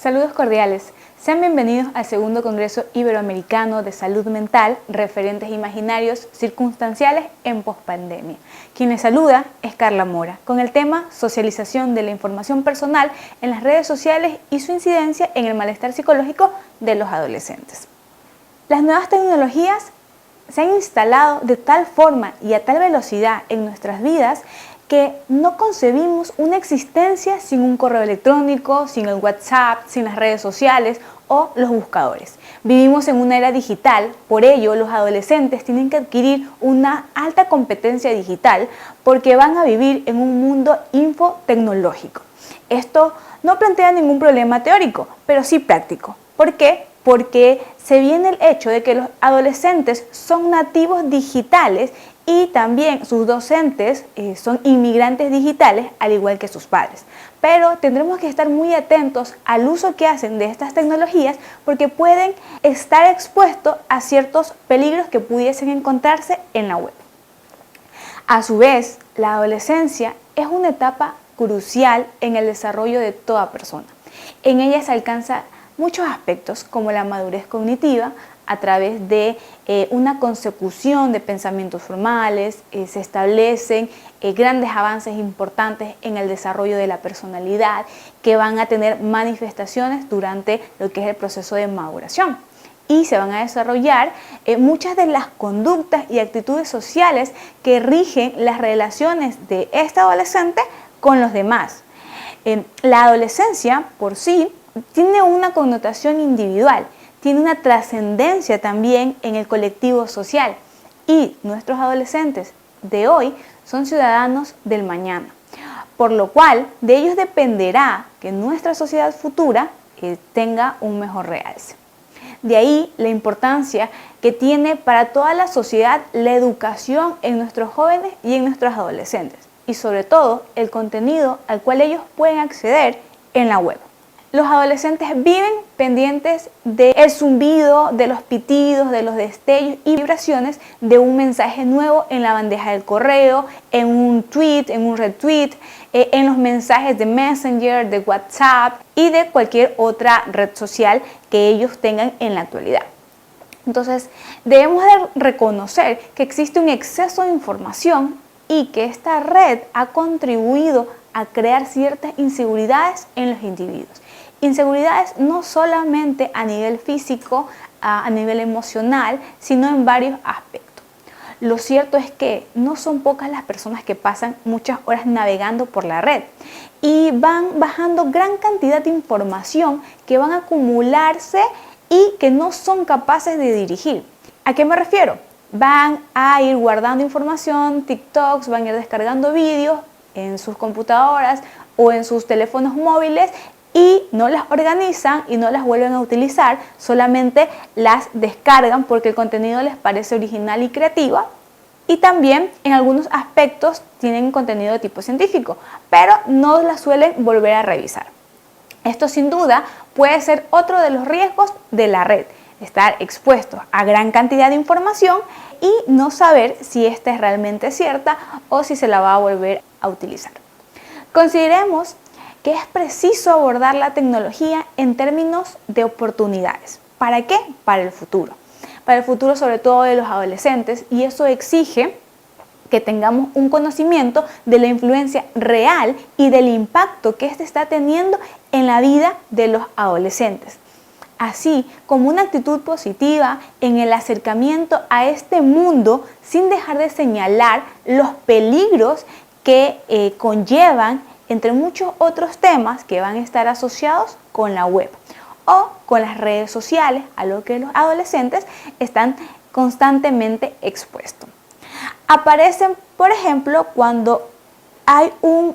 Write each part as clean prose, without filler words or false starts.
Saludos cordiales. Sean bienvenidos al segundo Congreso Iberoamericano de Salud Mental, Referentes Imaginarios Circunstanciales en Pospandemia. Quien les saluda es Carla Mora, con el tema Socialización de la información personal en las redes sociales y su incidencia en el malestar psicológico de los adolescentes. Las nuevas tecnologías se han instalado de tal forma y a tal velocidad en nuestras vidas que no concebimos una existencia sin un correo electrónico, sin el WhatsApp, sin las redes sociales o los buscadores. Vivimos en una era digital, por ello los adolescentes tienen que adquirir una alta competencia digital porque van a vivir en un mundo infotecnológico. Esto no plantea ningún problema teórico, pero sí práctico. ¿Por qué? Porque se viene el hecho de que los adolescentes son nativos digitales y también sus docentes son inmigrantes digitales, al igual que sus padres. Pero tendremos que estar muy atentos al uso que hacen de estas tecnologías porque pueden estar expuestos a ciertos peligros que pudiesen encontrarse en la web. A su vez, la adolescencia es una etapa crucial en el desarrollo de toda persona. En ella se alcanza muchos aspectos como la madurez cognitiva, a través de una consecución de pensamientos formales, se establecen grandes avances importantes en el desarrollo de la personalidad que van a tener manifestaciones durante lo que es el proceso de maduración. Y se van a desarrollar muchas de las conductas y actitudes sociales que rigen las relaciones de este adolescente con los demás. La adolescencia por sí tiene una connotación individual, tiene una trascendencia también en el colectivo social y nuestros adolescentes de hoy son ciudadanos del mañana, por lo cual de ellos dependerá que nuestra sociedad futura tenga un mejor realce. De ahí la importancia que tiene para toda la sociedad la educación en nuestros jóvenes y en nuestros adolescentes y sobre todo el contenido al cual ellos pueden acceder en la web. Los adolescentes viven pendientes del zumbido, de los pitidos, de los destellos y vibraciones de un mensaje nuevo en la bandeja del correo, en un tweet, en un retweet, en los mensajes de Messenger, de WhatsApp y de cualquier otra red social que ellos tengan en la actualidad. Entonces, debemos de reconocer que existe un exceso de información y que esta red ha contribuido a crear ciertas inseguridades en los individuos. Inseguridades no solamente a nivel físico, a nivel emocional, sino en varios aspectos. Lo cierto es que no son pocas las personas que pasan muchas horas navegando por la red y van bajando gran cantidad de información que van a acumularse y que no son capaces de dirigir. ¿A qué me refiero? Van a ir guardando información, TikToks, van a ir descargando vídeos en sus computadoras o en sus teléfonos móviles y no las organizan y no las vuelven a utilizar, solamente las descargan porque el contenido les parece original y creativa y también en algunos aspectos tienen contenido de tipo científico, pero no las suelen volver a revisar. Esto sin duda puede ser otro de los riesgos de la red, estar expuestos a gran cantidad de información y no saber si esta es realmente cierta o si se la va a volver a utilizar. Consideremos que es preciso abordar la tecnología en términos de oportunidades. ¿Para qué? Para el futuro. Para el futuro sobre todo de los adolescentes y eso exige que tengamos un conocimiento de la influencia real y del impacto que éste está teniendo en la vida de los adolescentes. Así como una actitud positiva en el acercamiento a este mundo sin dejar de señalar los peligros que conllevan entre muchos otros temas que van a estar asociados con la web o con las redes sociales, a lo que los adolescentes están constantemente expuestos. Aparecen, por ejemplo, cuando hay un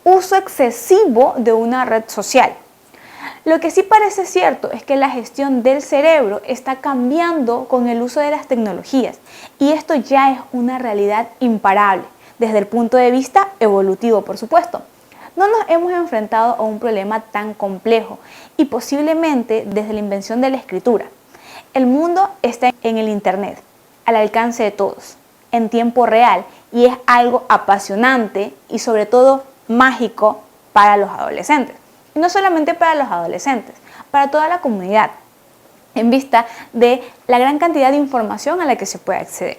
uso excesivo de una red social. Lo que sí parece cierto es que la gestión del cerebro está cambiando con el uso de las tecnologías y esto ya es una realidad imparable desde el punto de vista evolutivo, por supuesto. No nos hemos enfrentado a un problema tan complejo y posiblemente desde la invención de la escritura. El mundo está en el Internet, al alcance de todos, en tiempo real y es algo apasionante y sobre todo mágico para los adolescentes. Y no solamente para los adolescentes, para toda la comunidad, en vista de la gran cantidad de información a la que se puede acceder.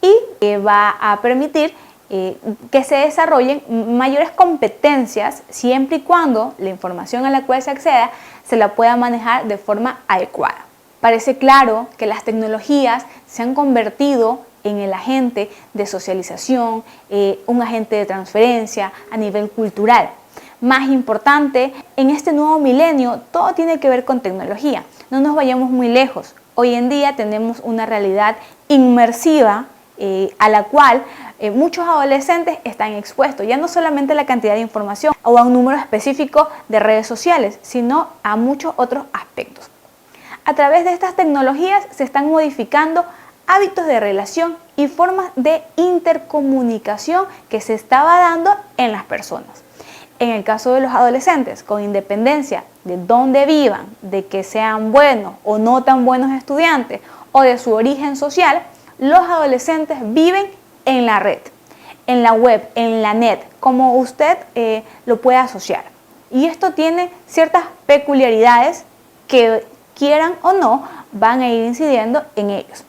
Y va a permitir que se desarrollen mayores competencias siempre y cuando la información a la cual se acceda se la pueda manejar de forma adecuada. Parece claro que las tecnologías se han convertido en el agente de socialización, un agente de transferencia a nivel cultural. Más importante, en este nuevo milenio todo tiene que ver con tecnología. No nos vayamos muy lejos. Hoy en día tenemos una realidad inmersiva a la cual muchos adolescentes están expuestos, ya no solamente a la cantidad de información o a un número específico de redes sociales, sino a muchos otros aspectos. A través de estas tecnologías se están modificando hábitos de relación y formas de intercomunicación que se estaba dando en las personas. En el caso de los adolescentes, con independencia de dónde vivan, de que sean buenos o no tan buenos estudiantes o de su origen social, los adolescentes viven en la red, en la web, en la net, como usted lo puede asociar. Y esto tiene ciertas peculiaridades que, quieran o no, van a ir incidiendo en ellos.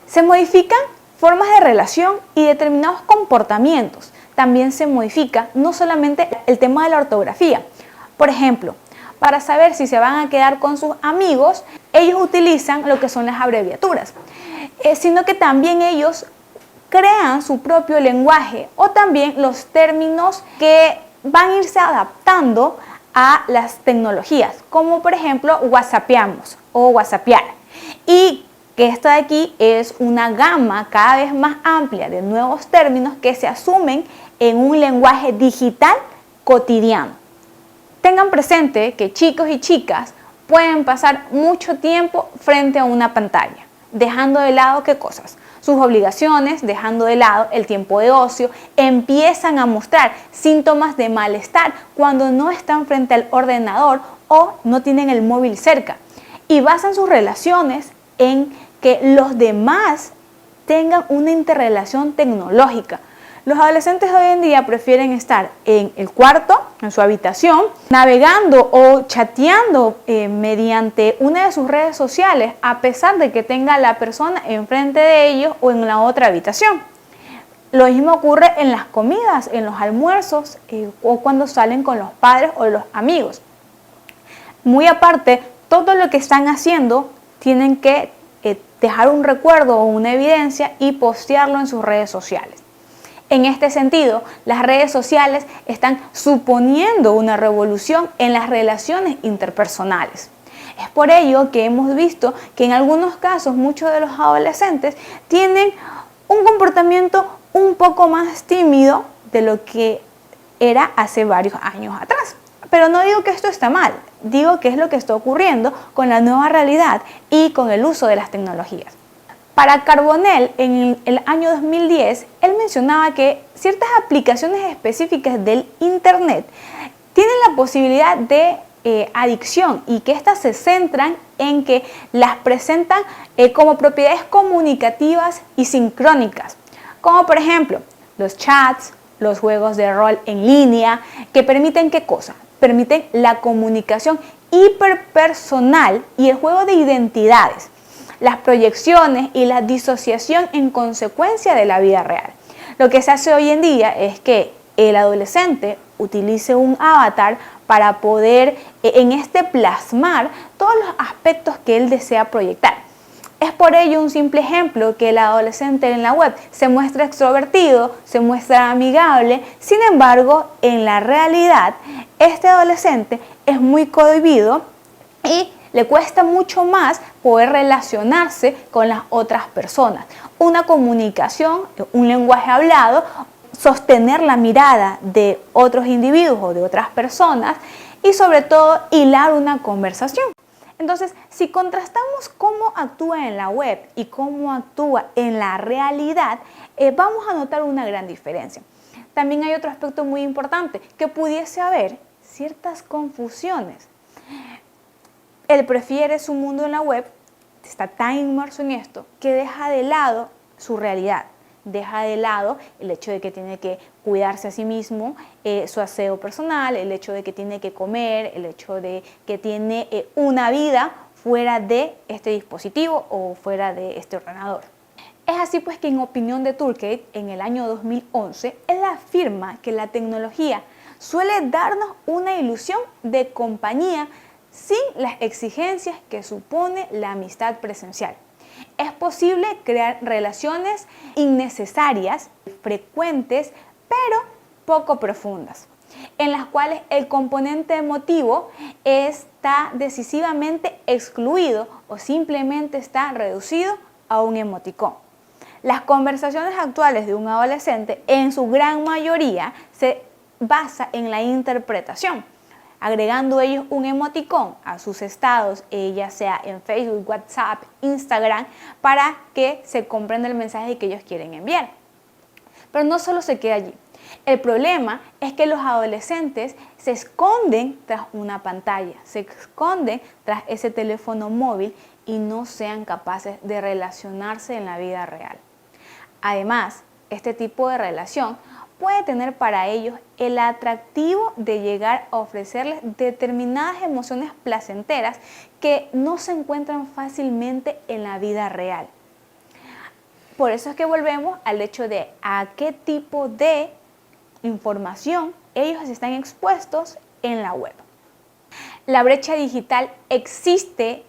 Se modifican formas de relación y determinados comportamientos. También se modifica no solamente el tema de la ortografía. Por ejemplo, para saber si se van a quedar con sus amigos, ellos utilizan lo que son las abreviaturas, sino que también ellos crean su propio lenguaje o también los términos que van a irse adaptando a las tecnologías, como por ejemplo whatsappeamos o whatsappear. Y que esto de aquí es una gama cada vez más amplia de nuevos términos que se asumen en un lenguaje digital cotidiano. Tengan presente que chicos y chicas pueden pasar mucho tiempo frente a una pantalla, dejando de lado ¿qué cosas? Sus obligaciones, dejando de lado el tiempo de ocio, empiezan a mostrar síntomas de malestar cuando no están frente al ordenador o no tienen el móvil cerca. Y basan sus relaciones en que los demás tengan una interrelación tecnológica. Los adolescentes hoy en día prefieren estar en el cuarto, en su habitación, navegando o chateando mediante una de sus redes sociales, a pesar de que tenga la persona enfrente de ellos o en la otra habitación. Lo mismo ocurre en las comidas, en los almuerzos o cuando salen con los padres o los amigos. Muy aparte, todo lo que están haciendo tienen que dejar un recuerdo o una evidencia y postearlo en sus redes sociales. En este sentido, las redes sociales están suponiendo una revolución en las relaciones interpersonales. Es por ello que hemos visto que en algunos casos muchos de los adolescentes tienen un comportamiento un poco más tímido de lo que era hace varios años atrás. Pero no digo que esto está mal, digo que es lo que está ocurriendo con la nueva realidad y con el uso de las tecnologías. Para Carbonell, en el año 2010, él mencionaba que ciertas aplicaciones específicas del Internet tienen la posibilidad de adicción y que éstas se centran en que las presentan como propiedades comunicativas y sincrónicas, como por ejemplo los chats, los juegos de rol en línea, que permiten ¿qué cosa? Permiten la comunicación hiperpersonal y el juego de identidades, las proyecciones y la disociación en consecuencia de la vida real. Lo que se hace hoy en día es que el adolescente utilice un avatar para poder en este plasmar todos los aspectos que él desea proyectar. Es por ello un simple ejemplo que el adolescente en la web se muestra extrovertido, se muestra amigable, sin embargo, en la realidad, este adolescente es muy cohibido y le cuesta mucho más poder relacionarse con las otras personas. Una comunicación, un lenguaje hablado, sostener la mirada de otros individuos o de otras personas y sobre todo hilar una conversación. Entonces, si contrastamos cómo actúa en la web y cómo actúa en la realidad, vamos a notar una gran diferencia. También hay otro aspecto muy importante, que pudiese haber ciertas confusiones. Él prefiere su mundo en la web, está tan inmerso en esto, que deja de lado su realidad, deja de lado el hecho de que tiene que cuidarse a sí mismo, su aseo personal, el hecho de que tiene que comer, el hecho de que tiene una vida fuera de este dispositivo o fuera de este ordenador. Es así pues que en opinión de Turkgate, en el año 2011, él afirma que la tecnología suele darnos una ilusión de compañía sin las exigencias que supone la amistad presencial. Es posible crear relaciones innecesarias, frecuentes, pero poco profundas, en las cuales el componente emotivo está decisivamente excluido o simplemente está reducido a un emoticón. Las conversaciones actuales de un adolescente, en su gran mayoría, se basa en la interpretación, agregando ellos un emoticón a sus estados, ya sea en Facebook, WhatsApp, Instagram, para que se comprenda el mensaje que ellos quieren enviar. Pero no solo se queda allí. El problema es que los adolescentes se esconden tras una pantalla, se esconden tras ese teléfono móvil y no sean capaces de relacionarse en la vida real. Además, este tipo de relación puede tener para ellos el atractivo de llegar a ofrecerles determinadas emociones placenteras que no se encuentran fácilmente en la vida real. Por eso es que volvemos al hecho de a qué tipo de información ellos están expuestos en la web. La brecha digital existe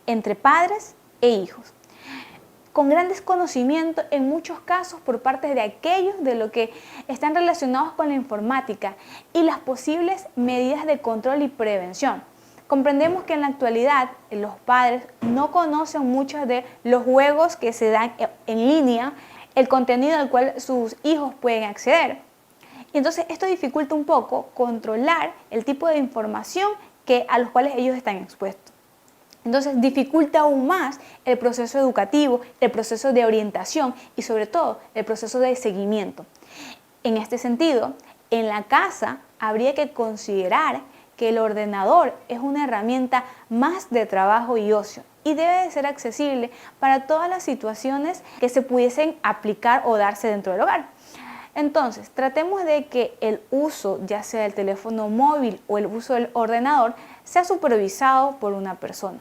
entre padres e hijos, con gran desconocimiento en muchos casos por parte de aquellos de los que están relacionados con la informática y las posibles medidas de control y prevención. Comprendemos que en la actualidad los padres no conocen muchos de los juegos que se dan en línea, el contenido al cual sus hijos pueden acceder. Y entonces esto dificulta un poco controlar el tipo de información a los cuales ellos están expuestos. Entonces dificulta aún más el proceso educativo, el proceso de orientación y sobre todo el proceso de seguimiento. En este sentido, en la casa habría que considerar que el ordenador es una herramienta más de trabajo y ocio y debe de ser accesible para todas las situaciones que se pudiesen aplicar o darse dentro del hogar. Entonces, tratemos de que el uso, ya sea del teléfono móvil o el uso del ordenador, sea supervisado por una persona.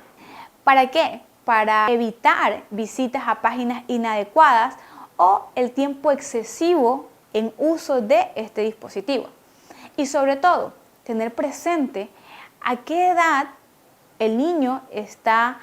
¿Para qué? Para evitar visitas a páginas inadecuadas o el tiempo excesivo en uso de este dispositivo. Y sobre todo, tener presente a qué edad el niño está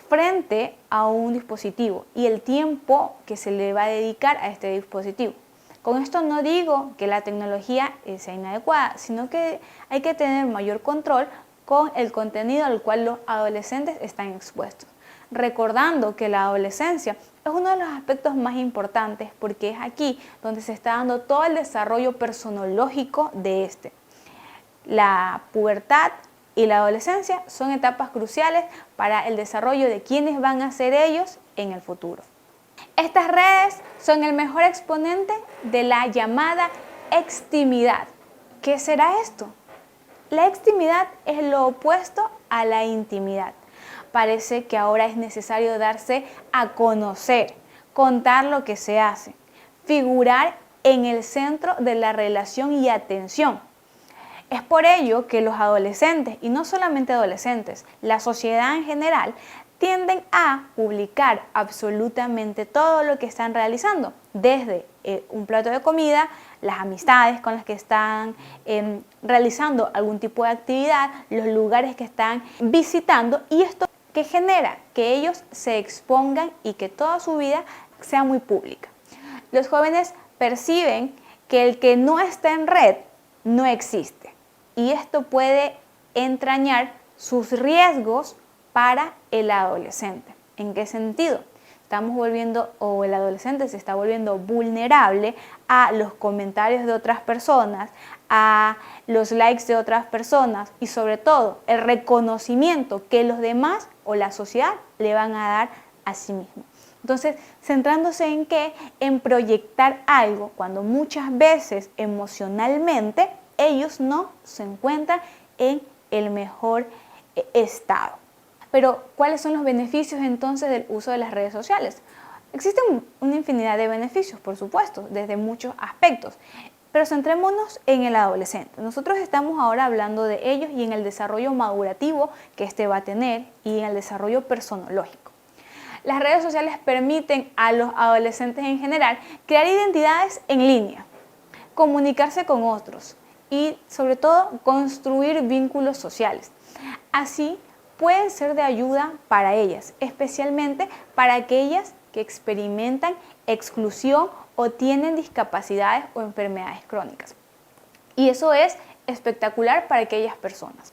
frente a un dispositivo y el tiempo que se le va a dedicar a este dispositivo. Con esto no digo que la tecnología sea inadecuada, sino que hay que tener mayor control con el contenido al cual los adolescentes están expuestos. Recordando que la adolescencia es uno de los aspectos más importantes porque es aquí donde se está dando todo el desarrollo personológico de este. La pubertad y la adolescencia son etapas cruciales para el desarrollo de quiénes van a ser ellos en el futuro. Estas redes son el mejor exponente de la llamada extimidad. ¿Qué será esto? La extimidad es lo opuesto a la intimidad. Parece que ahora es necesario darse a conocer, contar lo que se hace, figurar en el centro de la relación y atención. Es por ello que los adolescentes, y no solamente adolescentes, la sociedad en general, tienden a publicar absolutamente todo lo que están realizando, desde un plato de comida, las amistades con las que están realizando algún tipo de actividad, los lugares que están visitando, y esto que genera que ellos se expongan y que toda su vida sea muy pública. Los jóvenes perciben que el que no está en red no existe, y esto puede entrañar sus riesgos para el adolescente. ¿En qué sentido? Estamos volviendo, o el adolescente se está volviendo vulnerable a los comentarios de otras personas, a los likes de otras personas y sobre todo el reconocimiento que los demás o la sociedad le van a dar a sí mismo. Entonces, centrándose en qué, en proyectar algo, cuando muchas veces emocionalmente ellos no se encuentran en el mejor estado. Pero, ¿cuáles son los beneficios entonces del uso de las redes sociales? Existen una infinidad de beneficios, por supuesto, desde muchos aspectos, pero centrémonos en el adolescente. Nosotros estamos ahora hablando de ellos y en el desarrollo madurativo que éste va a tener y en el desarrollo personológico. Las redes sociales permiten a los adolescentes en general crear identidades en línea, comunicarse con otros y sobre todo construir vínculos sociales. Así pueden ser de ayuda para ellas, especialmente para aquellas que experimentan exclusión o tienen discapacidades o enfermedades crónicas. Y eso es espectacular para aquellas personas.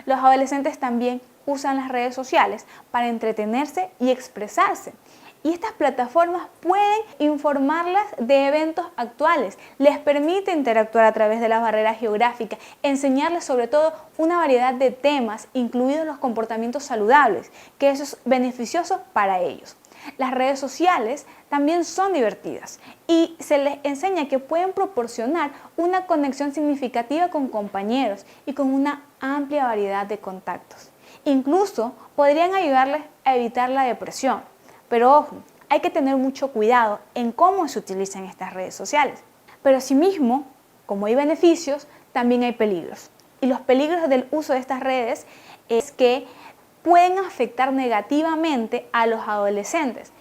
Los adolescentes también usan las redes sociales para entretenerse y expresarse. Y estas plataformas pueden informarlas de eventos actuales, les permite interactuar a través de las barreras geográficas, enseñarles sobre todo una variedad de temas, incluidos los comportamientos saludables, que eso es beneficioso para ellos. Las redes sociales también son divertidas y se les enseña que pueden proporcionar una conexión significativa con compañeros y con una amplia variedad de contactos. Incluso podrían ayudarles a evitar la depresión. Pero ojo, hay que tener mucho cuidado en cómo se utilizan estas redes sociales. Pero asimismo, como hay beneficios, también hay peligros. Y los peligros del uso de estas redes es que pueden afectar negativamente a los adolescentes,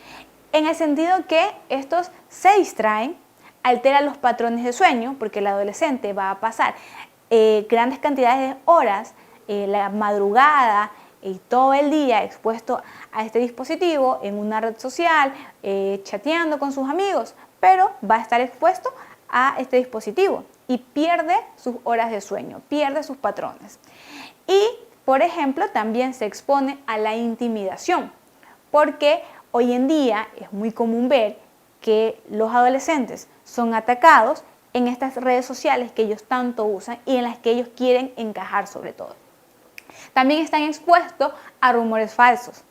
en el sentido que estos se distraen, alteran los patrones de sueño, porque el adolescente va a pasar grandes cantidades de horas, la madrugada y todo el día expuesto a este dispositivo en una red social, chateando con sus amigos, pero va a estar expuesto a este dispositivo y pierde sus horas de sueño, pierde sus patrones. Y por ejemplo, también se expone a la intimidación, porque hoy en día es muy común ver que los adolescentes son atacados en estas redes sociales que ellos tanto usan y en las que ellos quieren encajar sobre todo. También están expuestos a rumores falsos,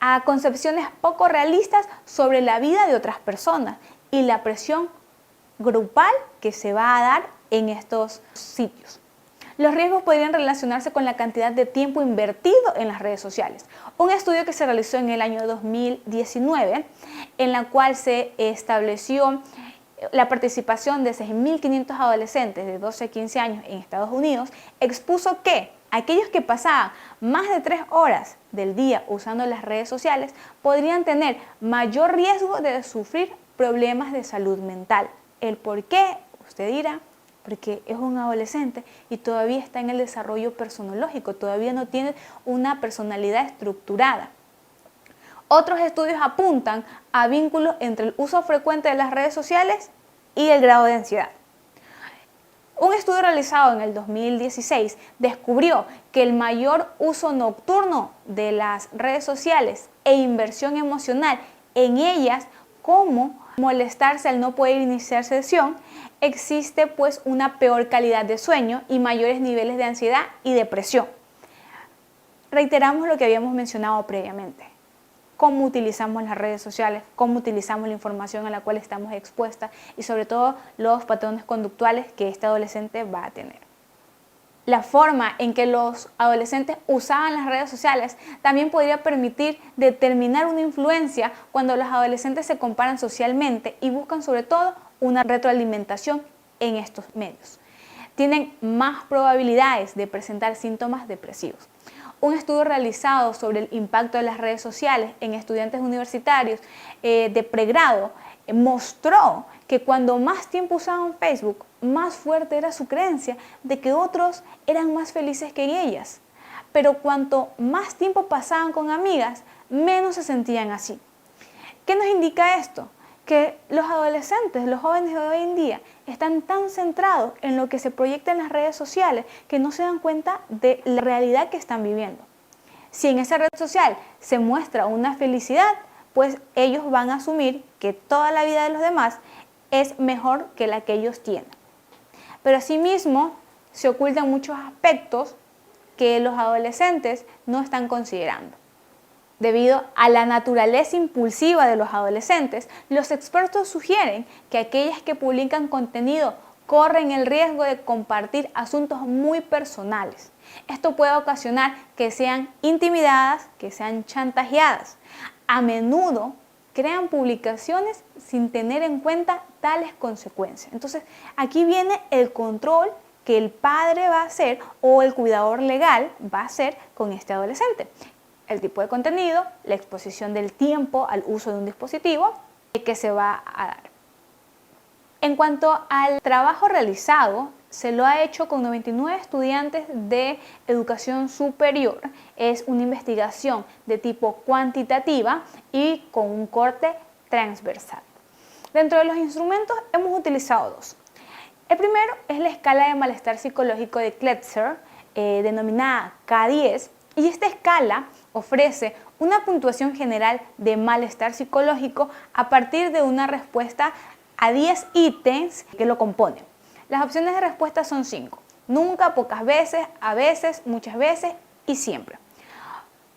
a concepciones poco realistas sobre la vida de otras personas y la presión grupal que se va a dar en estos sitios. Los riesgos podrían relacionarse con la cantidad de tiempo invertido en las redes sociales. Un estudio que se realizó en el año 2019, en la cual se estableció la participación de 6.500 adolescentes de 12 a 15 años en Estados Unidos, expuso que aquellos que pasaban más de 3 horas del día usando las redes sociales podrían tener mayor riesgo de sufrir problemas de salud mental. ¿El por qué? Usted dirá, porque es un adolescente y todavía está en el desarrollo personológico, todavía no tiene una personalidad estructurada. Otros estudios apuntan a vínculos entre el uso frecuente de las redes sociales y el grado de ansiedad. Un estudio realizado en el 2016 descubrió que el mayor uso nocturno de las redes sociales e inversión emocional en ellas, como molestarse al no poder iniciar sesión, existe pues una peor calidad de sueño y mayores niveles de ansiedad y depresión. Reiteramos lo que habíamos mencionado previamente. Cómo utilizamos las redes sociales, cómo utilizamos la información a la cual estamos expuestas y sobre todo los patrones conductuales que este adolescente va a tener. La forma en que los adolescentes usaban las redes sociales también podría permitir determinar una influencia cuando los adolescentes se comparan socialmente y buscan sobre todo una retroalimentación en estos medios. Tienen más probabilidades de presentar síntomas depresivos. Un estudio realizado sobre el impacto de las redes sociales en estudiantes universitarios de pregrado mostró que cuando más tiempo usaban Facebook, más fuerte era su creencia de que otros eran más felices que ellas. Pero cuanto más tiempo pasaban con amigas, menos se sentían así. ¿Qué nos indica esto? Que los adolescentes, los jóvenes de hoy en día, están tan centrados en lo que se proyecta en las redes sociales que no se dan cuenta de la realidad que están viviendo. Si en esa red social se muestra una felicidad, pues ellos van a asumir que toda la vida de los demás es mejor que la que ellos tienen. Pero asimismo se ocultan muchos aspectos que los adolescentes no están considerando. Debido a la naturaleza impulsiva de los adolescentes, los expertos sugieren que aquellas que publican contenido corren el riesgo de compartir asuntos muy personales. Esto puede ocasionar que sean intimidadas, que sean chantajeadas. A menudo crean publicaciones sin tener en cuenta tales consecuencias. Entonces, aquí viene el control que el padre va a hacer o el cuidador legal va a hacer con este adolescente. El tipo de contenido, la exposición del tiempo al uso de un dispositivo que se va a dar. En cuanto al trabajo realizado, se lo ha hecho con 99 estudiantes de educación superior. Es una investigación de tipo cuantitativa y con un corte transversal. Dentro de los instrumentos hemos utilizado dos. El primero es la escala de malestar psicológico de Kletzer, denominada K10, y esta escala ofrece una puntuación general de malestar psicológico a partir de una respuesta a 10 ítems que lo componen. Las opciones de respuesta son 5. Nunca, pocas veces, a veces, muchas veces y siempre.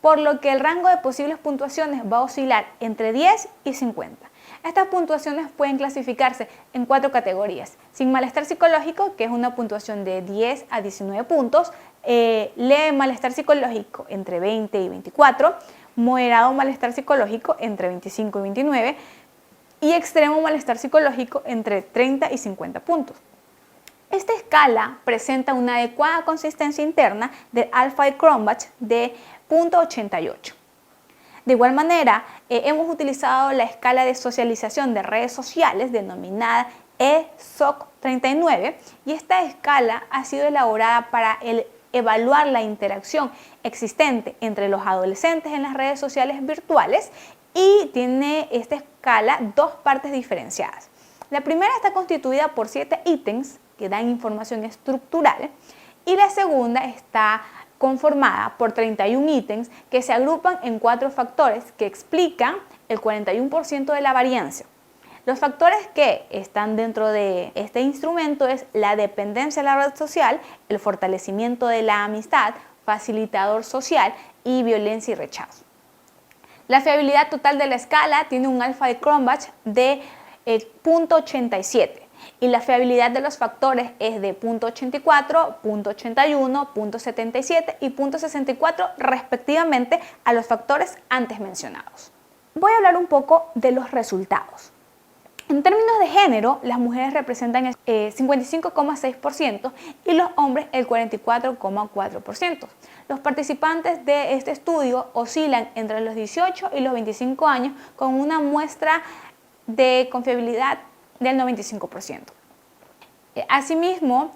Por lo que el rango de posibles puntuaciones va a oscilar entre 10 y 50. Estas puntuaciones pueden clasificarse en 4 categorías. Sin malestar psicológico, que es una puntuación de 10 a 19 puntos. Leve malestar psicológico entre 20 y 24. Moderado malestar psicológico entre 25 y 29. Y extremo malestar psicológico entre 30 y 50 puntos. Esta escala presenta una adecuada consistencia interna del Alpha y Cronbach de 0.88. De igual manera, hemos utilizado la escala de socialización de redes sociales denominada ESOC39 y esta escala ha sido elaborada para evaluar la interacción existente entre los adolescentes en las redes sociales virtuales y tiene esta escala dos partes diferenciadas. La primera está constituida por 7 ítems que dan información estructural y la segunda está conformada por 31 ítems que se agrupan en 4 factores que explican el 41% de la variancia. Los factores que están dentro de este instrumento es la dependencia de la red social, el fortalecimiento de la amistad, facilitador social y violencia y rechazo. La fiabilidad total de la escala tiene un alfa de Cronbach de 0.87 y la fiabilidad de los factores es de 0.84, 0.81, 0.77 y 0.64 respectivamente a los factores antes mencionados. Voy a hablar un poco de los resultados. En términos de género, las mujeres representan el 55,6% y los hombres el 44,4%. Los participantes de este estudio oscilan entre los 18 y los 25 años con una muestra de confiabilidad del 95%. Asimismo,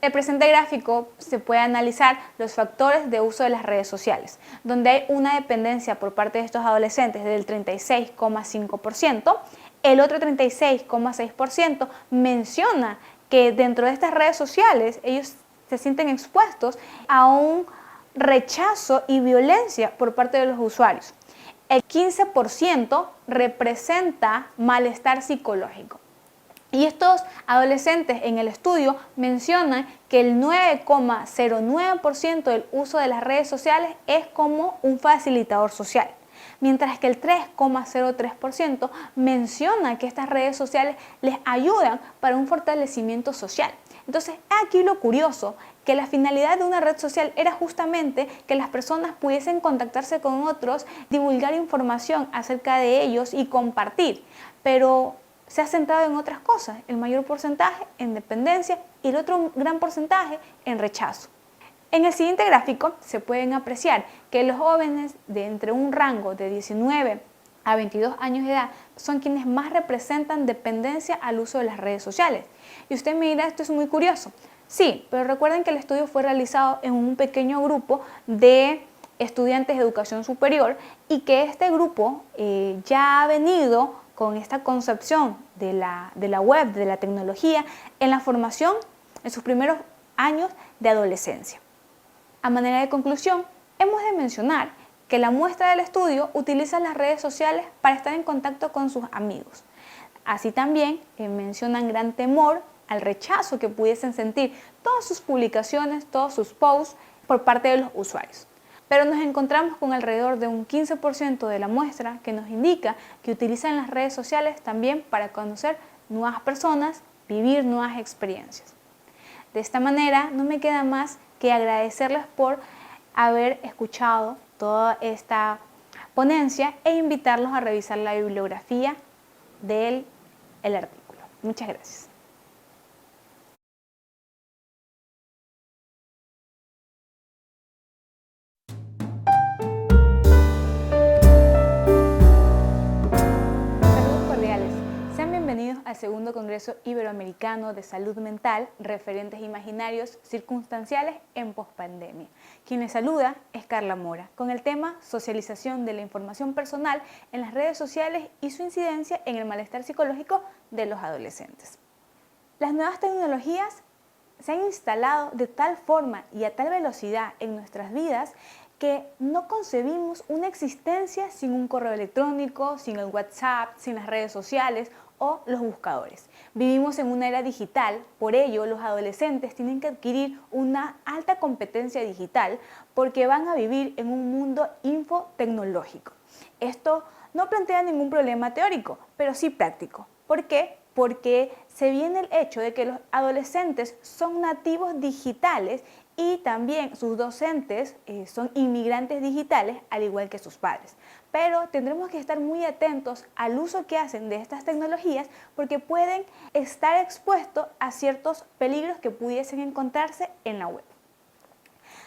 el presente gráfico se puede analizar los factores de uso de las redes sociales, donde hay una dependencia por parte de estos adolescentes del 36,5%. El otro 36,6% menciona que dentro de estas redes sociales ellos se sienten expuestos a un rechazo y violencia por parte de los usuarios. El 15% representa malestar psicológico. Y estos adolescentes en el estudio mencionan que el 9,09% del uso de las redes sociales es como un facilitador social, mientras que el 3,03% menciona que estas redes sociales les ayudan para un fortalecimiento social. Entonces, aquí lo curioso, que la finalidad de una red social era justamente que las personas pudiesen contactarse con otros, divulgar información acerca de ellos y compartir, pero se ha centrado en otras cosas, el mayor porcentaje en dependencia y el otro gran porcentaje en rechazo. En el siguiente gráfico se pueden apreciar que los jóvenes de entre un rango de 19 a 22 años de edad son quienes más representan dependencia al uso de las redes sociales. Y usted me dirá, esto es muy curioso. Sí, pero recuerden que el estudio fue realizado en un pequeño grupo de estudiantes de educación superior y que este grupo ya ha venido con esta concepción de la web, de la tecnología, en la formación en sus primeros años de adolescencia. A manera de conclusión, hemos de mencionar que la muestra del estudio utiliza las redes sociales para estar en contacto con sus amigos. Así también mencionan gran temor al rechazo que pudiesen sentir todas sus publicaciones, todos sus posts por parte de los usuarios. Pero nos encontramos con alrededor de un 15% de la muestra que nos indica que utilizan las redes sociales también para conocer nuevas personas, vivir nuevas experiencias. De esta manera, no me queda más que agradecerles por haber escuchado toda esta ponencia e invitarlos a revisar la bibliografía del artículo. Muchas gracias. Saludos cordiales. Sean bienvenidos al segundo Congreso Iberoamericano de Salud Mental, Referentes Imaginarios Circunstanciales en Pospandemia. Quien les saluda es Carla Mora, con el tema Socialización de la información personal en las redes sociales y su incidencia en el malestar psicológico de los adolescentes. Las nuevas tecnologías se han instalado de tal forma y a tal velocidad en nuestras vidas que no concebimos una existencia sin un correo electrónico, sin el WhatsApp, sin las redes sociales o los buscadores. Vivimos en una era digital, por ello los adolescentes tienen que adquirir una alta competencia digital porque van a vivir en un mundo infotecnológico. Esto no plantea ningún problema teórico, pero sí práctico. ¿Por qué? Porque se viene el hecho de que los adolescentes son nativos digitales y también sus docentes son inmigrantes digitales, al igual que sus padres. Pero tendremos que estar muy atentos al uso que hacen de estas tecnologías porque pueden estar expuestos a ciertos peligros que pudiesen encontrarse en la web.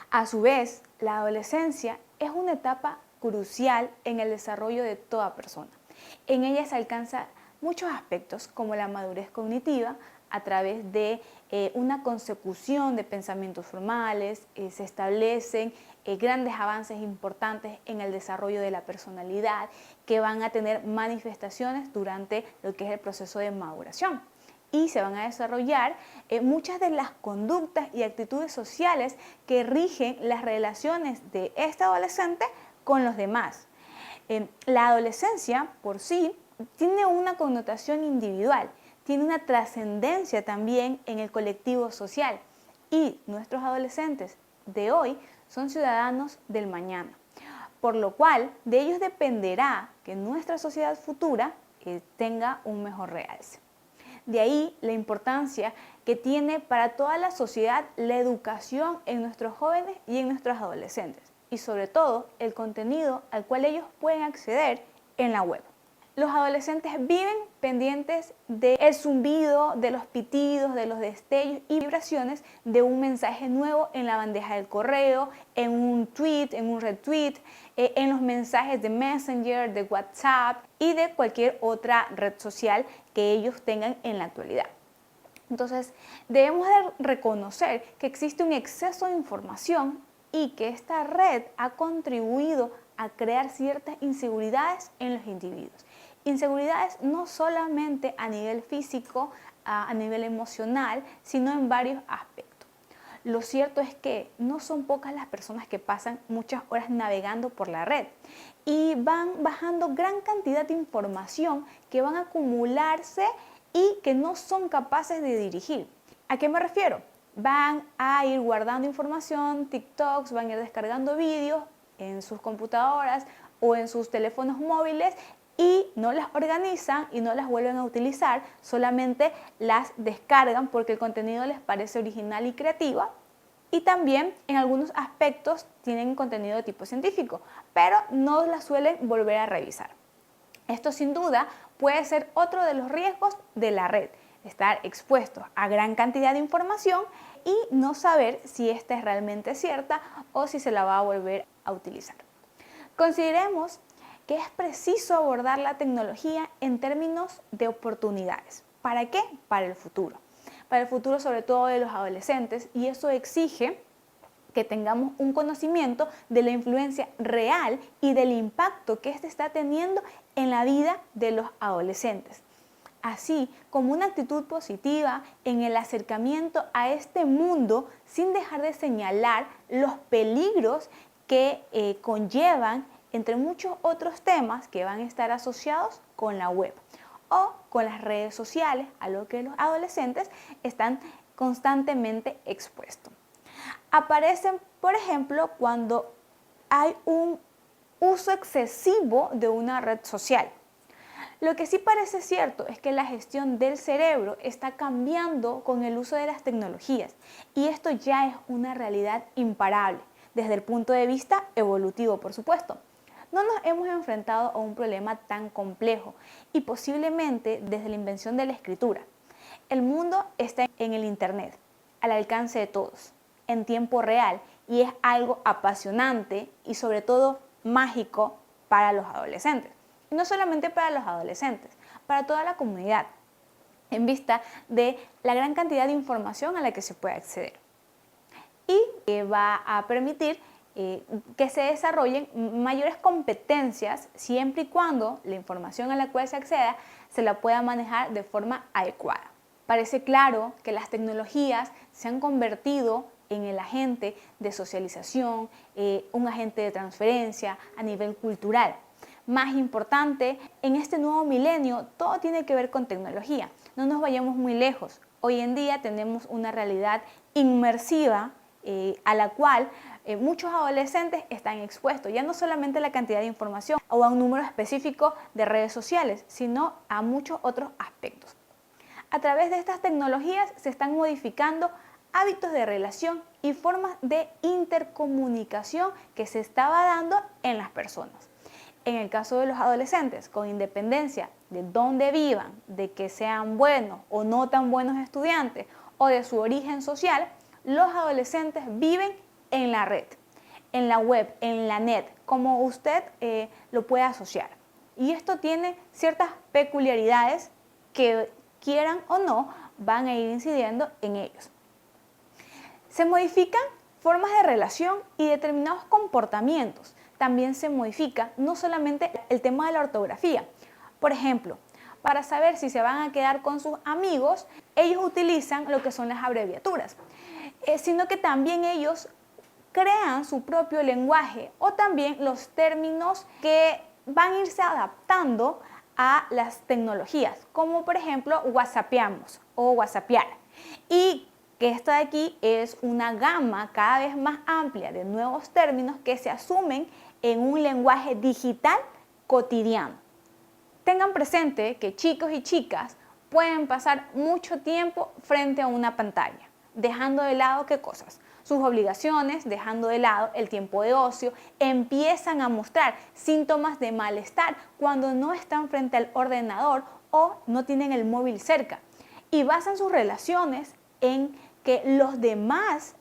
A su vez, la adolescencia es una etapa crucial en el desarrollo de toda persona. En ella se alcanza muchos aspectos como la madurez cognitiva a través de una consecución de pensamientos formales, se establecen grandes avances importantes en el desarrollo de la personalidad que van a tener manifestaciones durante lo que es el proceso de maduración. Y se van a desarrollar muchas de las conductas y actitudes sociales que rigen las relaciones de este adolescente con los demás. La adolescencia por sí tiene una connotación individual, tiene una trascendencia también en el colectivo social y nuestros adolescentes de hoy son ciudadanos del mañana, por lo cual de ellos dependerá que nuestra sociedad futura tenga un mejor realce. De ahí la importancia que tiene para toda la sociedad la educación en nuestros jóvenes y en nuestros adolescentes y sobre todo el contenido al cual ellos pueden acceder en la web. Los adolescentes viven pendientes del zumbido, de los pitidos, de los destellos y vibraciones de un mensaje nuevo en la bandeja del correo, en un tweet, en un retweet, en los mensajes de Messenger, de WhatsApp y de cualquier otra red social que ellos tengan en la actualidad. Entonces, debemos de reconocer que existe un exceso de información y que esta red ha contribuido a crear ciertas inseguridades en los individuos. Inseguridades no solamente a nivel físico, a nivel emocional, sino en varios aspectos. Lo cierto es que no son pocas las personas que pasan muchas horas navegando por la red y van bajando gran cantidad de información que van a acumularse y que no son capaces de dirigir. ¿A qué me refiero? Van a ir guardando información, TikToks, van a ir descargando vídeos en sus computadoras o en sus teléfonos móviles y no las organizan y no las vuelven a utilizar, solamente las descargan porque el contenido les parece original y creativo y también en algunos aspectos tienen contenido de tipo científico, pero no las suelen volver a revisar. Esto sin duda puede ser otro de los riesgos de la red, estar expuestos a gran cantidad de información y no saber si esta es realmente cierta o si se la va a volver a utilizar. Consideremos que es preciso abordar la tecnología en términos de oportunidades. ¿Para qué? Para el futuro. Para el futuro sobre todo de los adolescentes y eso exige que tengamos un conocimiento de la influencia real y del impacto que éste está teniendo en la vida de los adolescentes. Así como una actitud positiva en el acercamiento a este mundo sin dejar de señalar los peligros que conllevan entre muchos otros temas que van a estar asociados con la web o con las redes sociales, a lo que los adolescentes están constantemente expuestos. Aparecen, por ejemplo, cuando hay un uso excesivo de una red social. Lo que sí parece cierto es que la gestión del cerebro está cambiando con el uso de las tecnologías y esto ya es una realidad imparable desde el punto de vista evolutivo, por supuesto. no nos hemos enfrentado a un problema tan complejo y posiblemente desde la invención de la escritura. El mundo está en el Internet, al alcance de todos, en tiempo real, y es algo apasionante y sobre todo mágico para los adolescentes. Y no solamente para los adolescentes, para toda la comunidad, en vista de la gran cantidad de información a la que se puede acceder. Y va a permitir que se desarrollen mayores competencias siempre y cuando la información a la cual se acceda se la pueda manejar de forma adecuada. Parece claro que las tecnologías se han convertido en el agente de socialización, un agente de transferencia a nivel cultural. Más importante, en este nuevo milenio todo tiene que ver con tecnología. No nos vayamos muy lejos. Hoy en día tenemos una realidad inmersiva a la cual muchos adolescentes están expuestos, ya no solamente a la cantidad de información o a un número específico de redes sociales, sino a muchos otros aspectos. A través de estas tecnologías se están modificando hábitos de relación y formas de intercomunicación que se estaba dando en las personas. En el caso de los adolescentes, con independencia de dónde vivan, de que sean buenos o no tan buenos estudiantes o de su origen social, los adolescentes viven en la red, en la web, en la net, como usted lo puede asociar. Y esto tiene ciertas peculiaridades que, quieran o no, van a ir incidiendo en ellos. Se modifican formas de relación y determinados comportamientos. También se modifica no solamente el tema de la ortografía. Por ejemplo, para saber si se van a quedar con sus amigos, ellos utilizan lo que son las abreviaturas, sino que también ellos crean su propio lenguaje o también los términos que van a irse adaptando a las tecnologías, como por ejemplo whatsappeamos o whatsappear. Y que esto de aquí es una gama cada vez más amplia de nuevos términos que se asumen en un lenguaje digital cotidiano. Tengan presente que chicos y chicas pueden pasar mucho tiempo frente a una pantalla, dejando de lado ¿qué cosas? Sus obligaciones, dejando de lado el tiempo de ocio, empiezan a mostrar síntomas de malestar cuando no están frente al ordenador o no tienen el móvil cerca. Y basan sus relaciones en que los demás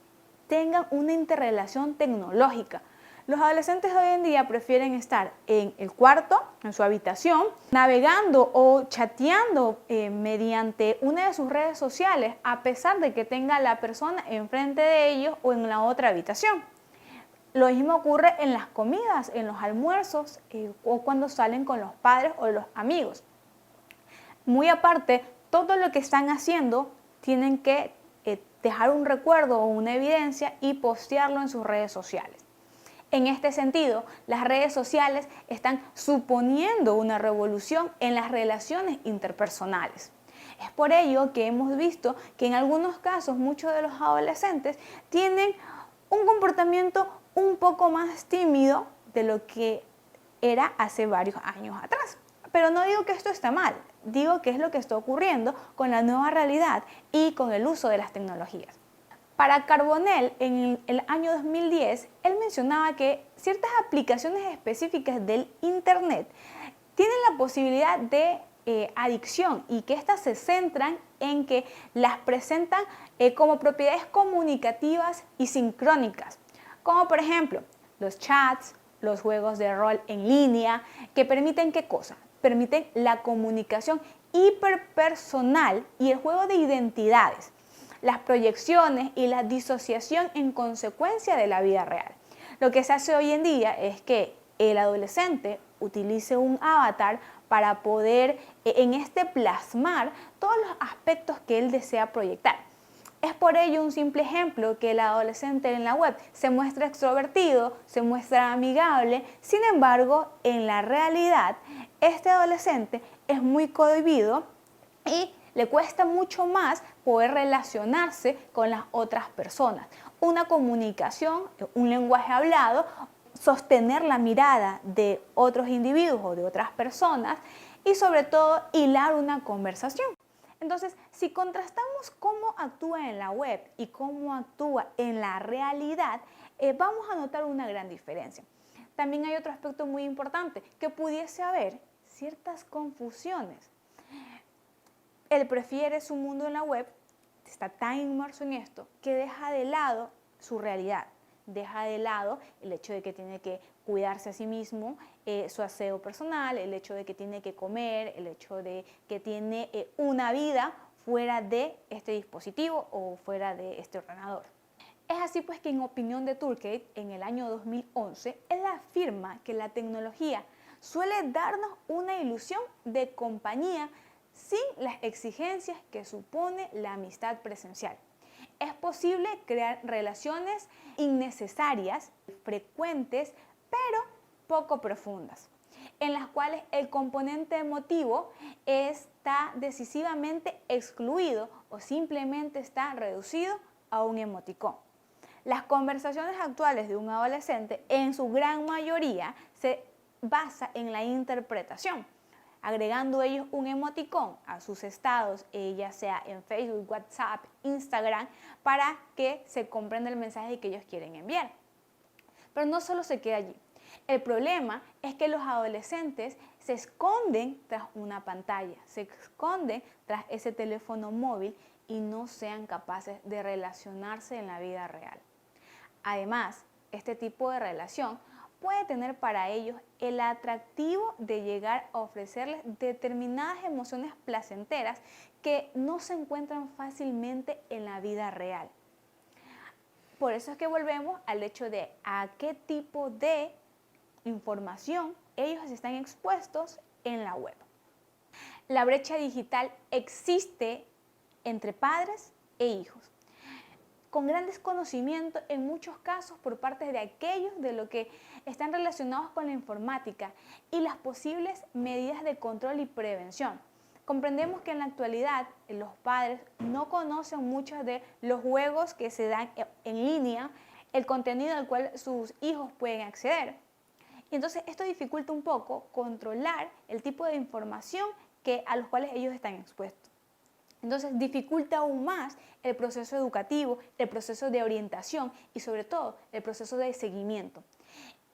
tengan una interrelación tecnológica. Los adolescentes de hoy en día prefieren estar en el cuarto, en su habitación, navegando o chateando mediante una de sus redes sociales, a pesar de que tenga la persona enfrente de ellos o en la otra habitación. Lo mismo ocurre en las comidas, en los almuerzos o cuando salen con los padres o los amigos. Muy aparte, todo lo que están haciendo tienen que dejar un recuerdo o una evidencia y postearlo en sus redes sociales. En este sentido, las redes sociales están suponiendo una revolución en las relaciones interpersonales. Es por ello que hemos visto que en algunos casos muchos de los adolescentes tienen un comportamiento un poco más tímido de lo que era hace varios años atrás. Pero no digo que esto está mal, digo que es lo que está ocurriendo con la nueva realidad y con el uso de las tecnologías. Para Carbonell, en el año 2010, él mencionaba que ciertas aplicaciones específicas del Internet tienen la posibilidad de adicción y que éstas se centran en que las presentan como propiedades comunicativas y sincrónicas, como por ejemplo los chats, los juegos de rol en línea, que permiten ¿qué cosa? Permiten la comunicación hiperpersonal y el juego de identidades, las proyecciones y la disociación en consecuencia de la vida real. Lo que se hace hoy en día es que el adolescente utilice un avatar para poder en este plasmar todos los aspectos que él desea proyectar. Es por ello un simple ejemplo que el adolescente en la web se muestra extrovertido, se muestra amigable, sin embargo, en la realidad, este adolescente es muy cohibido y le cuesta mucho más poder relacionarse con las otras personas. Una comunicación, un lenguaje hablado, sostener la mirada de otros individuos o de otras personas y sobre todo hilar una conversación. Entonces, si contrastamos cómo actúa en la web y cómo actúa en la realidad, vamos a notar una gran diferencia. también hay otro aspecto muy importante, que pudiese haber ciertas confusiones. Él prefiere su mundo en la web, está tan inmerso en esto, que deja de lado su realidad. Deja de lado el hecho de que tiene que cuidarse a sí mismo, su aseo personal, el hecho de que tiene que comer, el hecho de que tiene una vida fuera de este dispositivo o fuera de este ordenador. Es así pues que en opinión de Turkey, en el año 2011, él afirma que la tecnología suele darnos una ilusión de compañía sin las exigencias que supone la amistad presencial. Es posible crear relaciones innecesarias, frecuentes, pero poco profundas, en las cuales el componente emotivo está decisivamente excluido o simplemente está reducido a un emoticón. Las conversaciones actuales de un adolescente, en su gran mayoría, se basa en la interpretación, agregando ellos un emoticón a sus estados, ya sea en Facebook, WhatsApp, Instagram, para que se comprenda el mensaje que ellos quieren enviar. Pero no solo se queda allí. El problema es que los adolescentes se esconden tras una pantalla, se esconden tras ese teléfono móvil y no sean capaces de relacionarse en la vida real. Además, este tipo de relación puede tener para ellos el atractivo de llegar a ofrecerles determinadas emociones placenteras que no se encuentran fácilmente en la vida real. Por eso es que volvemos al hecho de a qué tipo de información ellos están expuestos en la web. La brecha digital existe entre padres e hijos, con gran desconocimiento en muchos casos por parte de aquellos de lo que están relacionados con la informática y las posibles medidas de control y prevención. Comprendemos que en la actualidad los padres no conocen muchos de los juegos que se dan en línea, el contenido al cual sus hijos pueden acceder. Y entonces esto dificulta un poco controlar el tipo de información a los cuales ellos están expuestos. Entonces dificulta aún más el proceso educativo, el proceso de orientación y sobre todo el proceso de seguimiento.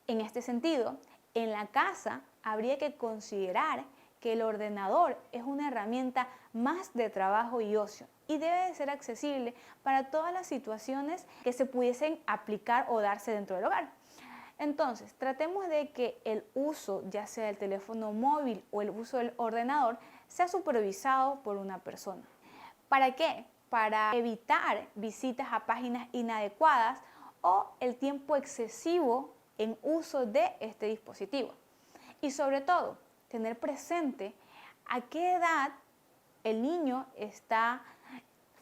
En este sentido, en la casa habría que considerar que el ordenador es una herramienta más de trabajo y ocio y debe de ser accesible para todas las situaciones que se pudiesen aplicar o darse dentro del hogar. Entonces, tratemos de que el uso, ya sea del teléfono móvil o el uso del ordenador, sea supervisado por una persona. ¿Para qué? Para evitar visitas a páginas inadecuadas o el tiempo excesivo en uso de este dispositivo. Y sobre todo, tener presente a qué edad el niño está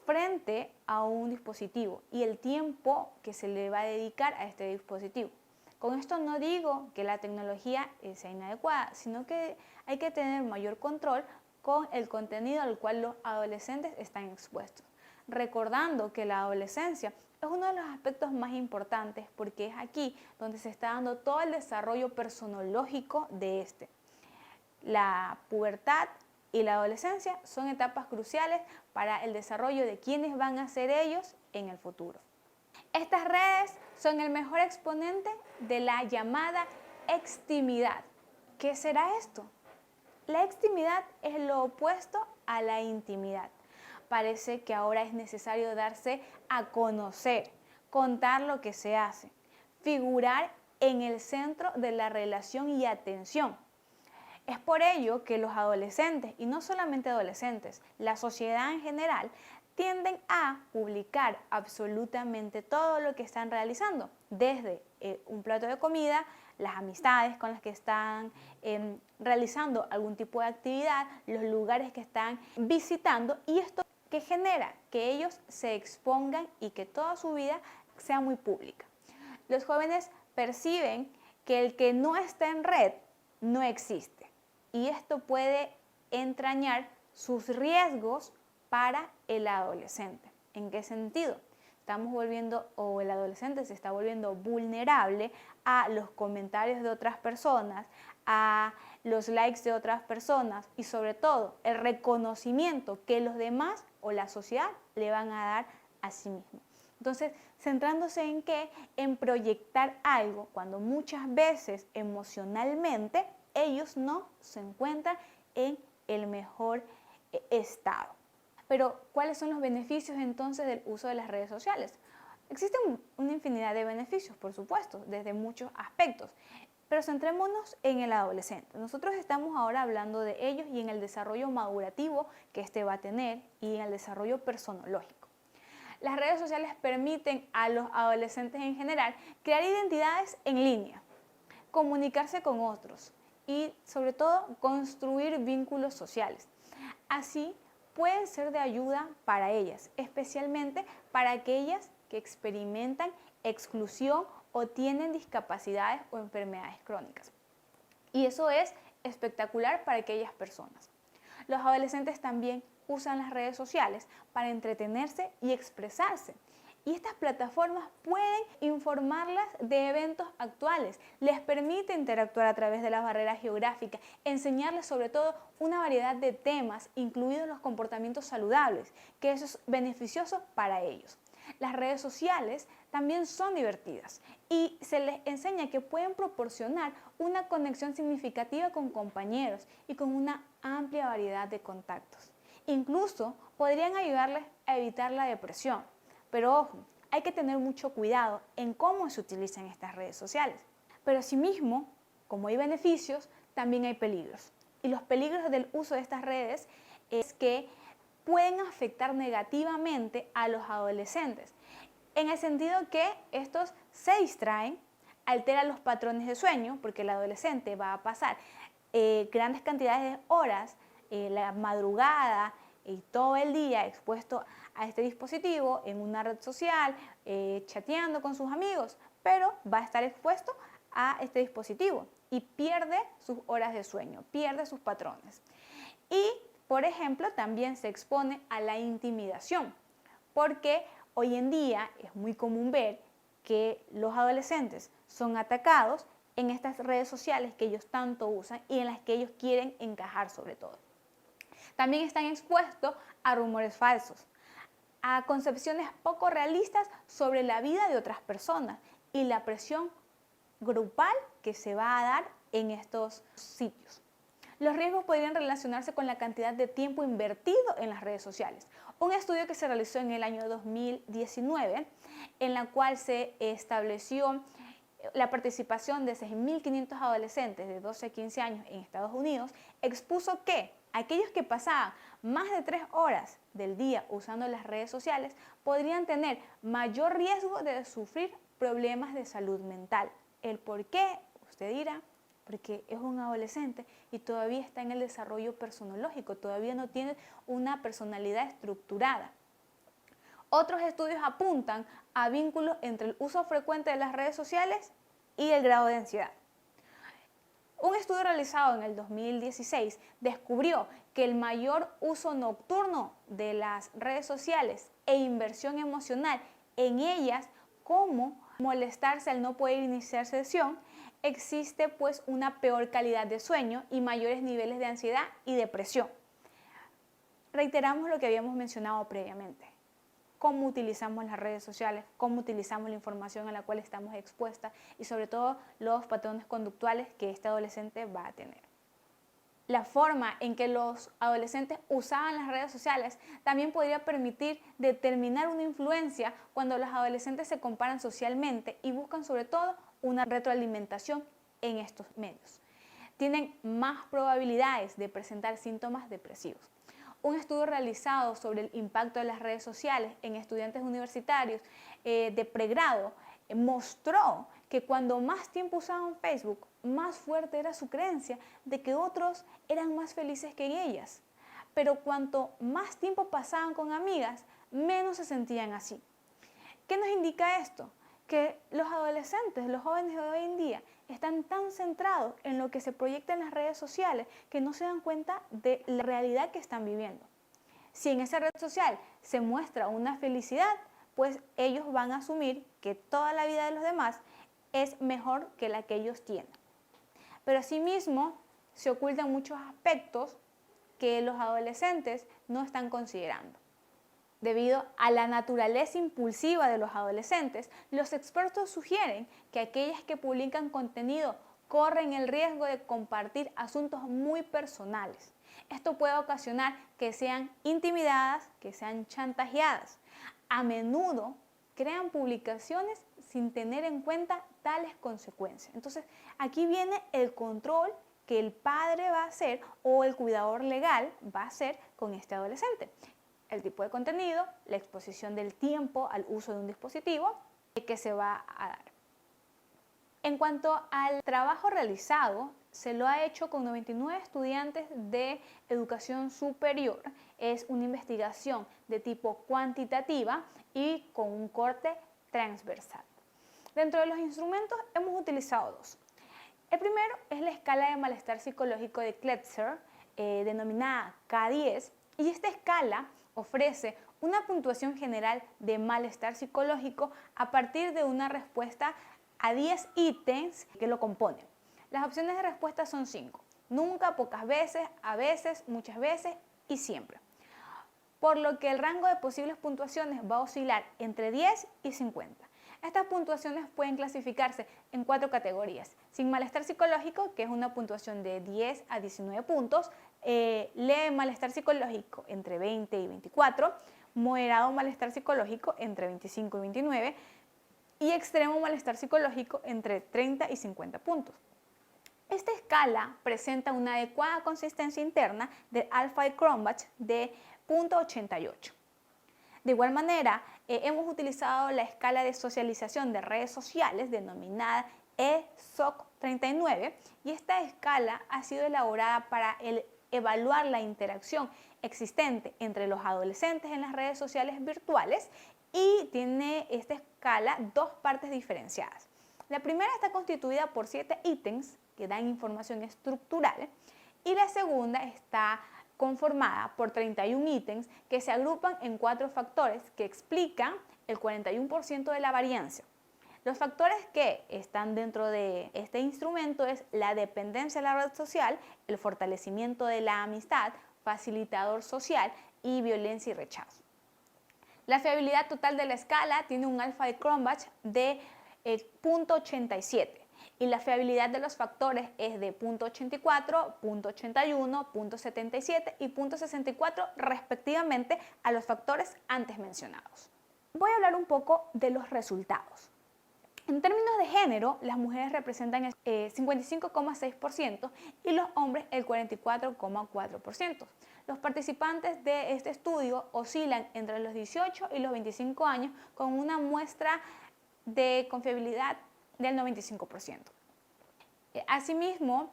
frente a un dispositivo y el tiempo que se le va a dedicar a este dispositivo. Con esto no digo que la tecnología sea inadecuada, sino que hay que tener mayor control con el contenido al cual los adolescentes están expuestos. Recordando que la adolescencia es uno de los aspectos más importantes porque es aquí donde se está dando todo el desarrollo personológico de este. La pubertad y la adolescencia son etapas cruciales para el desarrollo de quiénes van a ser ellos en el futuro. Estas redes son el mejor exponente de la llamada extimidad. ¿Qué será esto? La extimidad es lo opuesto a la intimidad. Parece que ahora es necesario darse a conocer, contar lo que se hace, figurar en el centro de la relación y atención. Es por ello que los adolescentes, y no solamente adolescentes, la sociedad en general, tienden a publicar absolutamente todo lo que están realizando, desde un plato de comida, las amistades con las que están realizando algún tipo de actividad, los lugares que están visitando, y esto que genera que ellos se expongan y que toda su vida sea muy pública. Los jóvenes perciben que el que no está en red no existe, y esto puede entrañar sus riesgos para el adolescente. ¿En qué sentido? Estamos volviendo, o el adolescente se está volviendo vulnerable a los comentarios de otras personas, a los likes de otras personas y sobre todo el reconocimiento que los demás o la sociedad le van a dar a sí mismo. Entonces, centrándose en qué, en proyectar algo, cuando muchas veces emocionalmente ellos no se encuentran en el mejor estado. Pero, ¿cuáles son los beneficios entonces del uso de las redes sociales? Existen una infinidad de beneficios, por supuesto, desde muchos aspectos. Pero centrémonos en el adolescente. Nosotros estamos ahora hablando de ellos y en el desarrollo madurativo que éste va a tener y en el desarrollo personológico. Las redes sociales permiten a los adolescentes en general crear identidades en línea, comunicarse con otros y sobre todo construir vínculos sociales. Así pueden ser de ayuda para ellas, especialmente para aquellas que experimentan exclusión o tienen discapacidades o enfermedades crónicas. Y eso es espectacular para aquellas personas. Los adolescentes también usan las redes sociales para entretenerse y expresarse. Y estas plataformas pueden informarlas de eventos actuales, les permite interactuar a través de las barreras geográficas, enseñarles sobre todo una variedad de temas, incluidos los comportamientos saludables, que eso es beneficioso para ellos. Las redes sociales también son divertidas y se les enseña que pueden proporcionar una conexión significativa con compañeros y con una amplia variedad de contactos. Incluso podrían ayudarles a evitar la depresión. Pero ojo, hay que tener mucho cuidado en cómo se utilizan estas redes sociales. Pero asimismo, como hay beneficios, también hay peligros. Y los peligros del uso de estas redes es que pueden afectar negativamente a los adolescentes, en el sentido que estos se distraen, alteran los patrones de sueño, porque el adolescente va a pasar grandes cantidades de horas, la madrugada y todo el día expuesto a este dispositivo en una red social, chateando con sus amigos, pero va a estar expuesto a este dispositivo y pierde sus horas de sueño, pierde sus patrones. Y por ejemplo, también se expone a la intimidación, porque hoy en día es muy común ver que los adolescentes son atacados en estas redes sociales que ellos tanto usan y en las que ellos quieren encajar sobre todo. También están expuestos a rumores falsos, a concepciones poco realistas sobre la vida de otras personas y la presión grupal que se va a dar en estos sitios. Los riesgos podrían relacionarse con la cantidad de tiempo invertido en las redes sociales. Un estudio que se realizó en el año 2019, en la cual se estableció la participación de 6.500 adolescentes de 12 a 15 años en Estados Unidos, expuso que aquellos que pasaban más de 3 horas del día usando las redes sociales podrían tener mayor riesgo de sufrir problemas de salud mental. ¿El por qué? Usted dirá, porque es un adolescente y todavía está en el desarrollo personológico, todavía no tiene una personalidad estructurada. Otros estudios apuntan a vínculos entre el uso frecuente de las redes sociales y el grado de ansiedad. Un estudio realizado en el 2016 descubrió que el mayor uso nocturno de las redes sociales e inversión emocional en ellas, como molestarse al no poder iniciar sesión, existe pues una peor calidad de sueño y mayores niveles de ansiedad y depresión. Reiteramos lo que habíamos mencionado previamente. Cómo utilizamos las redes sociales, cómo utilizamos la información a la cual estamos expuestas y sobre todo los patrones conductuales que este adolescente va a tener. La forma en que los adolescentes usaban las redes sociales también podría permitir determinar una influencia cuando los adolescentes se comparan socialmente y buscan sobre todo una retroalimentación en estos medios. Tienen más probabilidades de presentar síntomas depresivos. Un estudio realizado sobre el impacto de las redes sociales en estudiantes universitarios de pregrado mostró que cuando más tiempo usaban Facebook, más fuerte era su creencia de que otros eran más felices que ellas. Pero cuanto más tiempo pasaban con amigas, menos se sentían así. ¿Qué nos indica esto? Que los adolescentes, los jóvenes de hoy en día, están tan centrados en lo que se proyecta en las redes sociales que no se dan cuenta de la realidad que están viviendo. Si en esa red social se muestra una felicidad, pues ellos van a asumir que toda la vida de los demás es mejor que la que ellos tienen. Pero asimismo se ocultan muchos aspectos que los adolescentes no están considerando. Debido a la naturaleza impulsiva de los adolescentes, los expertos sugieren que aquellas que publican contenido corren el riesgo de compartir asuntos muy personales. Esto puede ocasionar que sean intimidadas, que sean chantajeadas. A menudo crean publicaciones sin tener en cuenta tales consecuencias. Entonces, aquí viene el control que el padre va a hacer o el cuidador legal va a hacer con este adolescente. El tipo de contenido, la exposición del tiempo al uso de un dispositivo que se va a dar. En cuanto al trabajo realizado, se lo ha hecho con 99 estudiantes de educación superior. Es una investigación de tipo cuantitativa y con un corte transversal. Dentro de los instrumentos hemos utilizado dos. El primero es la escala de malestar psicológico de Kletscher, denominada K10, y esta escala ofrece una puntuación general de malestar psicológico a partir de una respuesta a 10 ítems que lo componen. Las opciones de respuesta son 5. Nunca, pocas veces, a veces, muchas veces y siempre. Por lo que el rango de posibles puntuaciones va a oscilar entre 10 y 50. Estas puntuaciones pueden clasificarse en 4 categorías. Sin malestar psicológico, que es una puntuación de 10 a 19 puntos, leve malestar psicológico entre 20 y 24, moderado malestar psicológico entre 25 y 29 y extremo malestar psicológico entre 30 y 50 puntos. Esta escala presenta una adecuada consistencia interna del alfa de Cronbach de 0.88. De igual manera, hemos utilizado la escala de socialización de redes sociales denominada ESOC39 y esta escala ha sido elaborada para evaluar la interacción existente entre los adolescentes en las redes sociales virtuales y tiene esta escala dos partes diferenciadas. La primera está constituida por 7 ítems que dan información estructural y la segunda está conformada por 31 ítems que se agrupan en 4 factores que explican el 41% de la varianza. Los factores que están dentro de este instrumento es la dependencia de la red social, el fortalecimiento de la amistad, facilitador social y violencia y rechazo. La fiabilidad total de la escala tiene un alfa de Cronbach de 0.87 y la fiabilidad de los factores es de 0.84, 0.81, 0.77 y 0.64 respectivamente a los factores antes mencionados. Voy a hablar un poco de los resultados. En términos de género, las mujeres representan el 55,6% y los hombres el 44,4%. Los participantes de este estudio oscilan entre los 18 y los 25 años con una muestra de confiabilidad del 95%. Asimismo,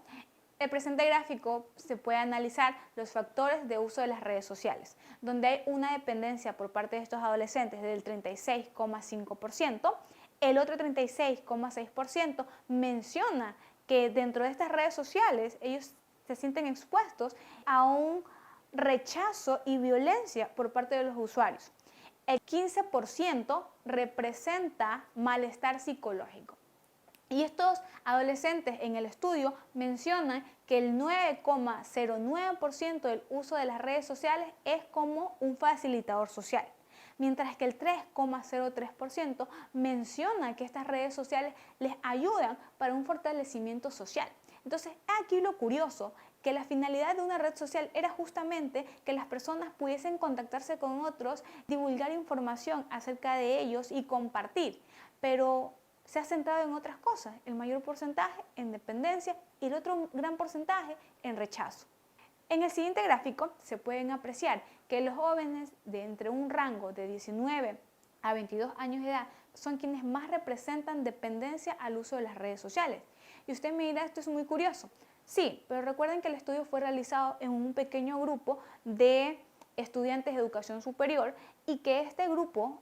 el presente gráfico se puede analizar los factores de uso de las redes sociales, donde hay una dependencia por parte de estos adolescentes del 36,5%. El otro 36,6% menciona que dentro de estas redes sociales ellos se sienten expuestos a un rechazo y violencia por parte de los usuarios. El 15% representa malestar psicológico. Y estos adolescentes en el estudio mencionan que el 9,09% del uso de las redes sociales es como un facilitador social, mientras que el 3,03% menciona que estas redes sociales les ayudan para un fortalecimiento social. Entonces, aquí lo curioso, que la finalidad de una red social era justamente que las personas pudiesen contactarse con otros, divulgar información acerca de ellos y compartir, pero se ha centrado en otras cosas, el mayor porcentaje en dependencia y el otro gran porcentaje en rechazo. En el siguiente gráfico se pueden apreciar que los jóvenes de entre un rango de 19 a 22 años de edad son quienes más representan dependencia al uso de las redes sociales. Y usted me dirá, esto es muy curioso. Sí, pero recuerden que el estudio fue realizado en un pequeño grupo de estudiantes de educación superior y que este grupo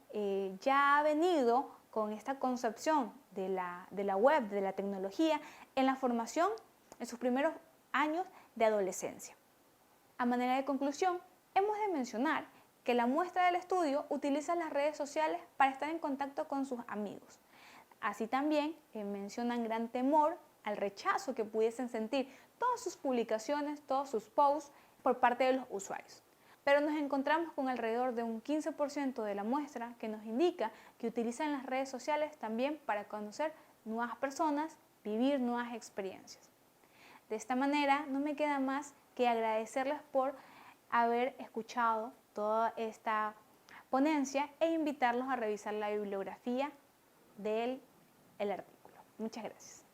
ya ha venido con esta concepción de la web, de la tecnología, en la formación en sus primeros años de adolescencia. A manera de conclusión, hemos de mencionar que la muestra del estudio utiliza las redes sociales para estar en contacto con sus amigos. Así también mencionan gran temor al rechazo que pudiesen sentir todas sus publicaciones, todos sus posts por parte de los usuarios. pero nos encontramos con alrededor de un 15% de la muestra que nos indica que utilizan las redes sociales también para conocer nuevas personas, vivir nuevas experiencias. De esta manera no me queda más que agradecerles por haber escuchado toda esta ponencia e invitarlos a revisar la bibliografía del artículo. Muchas gracias.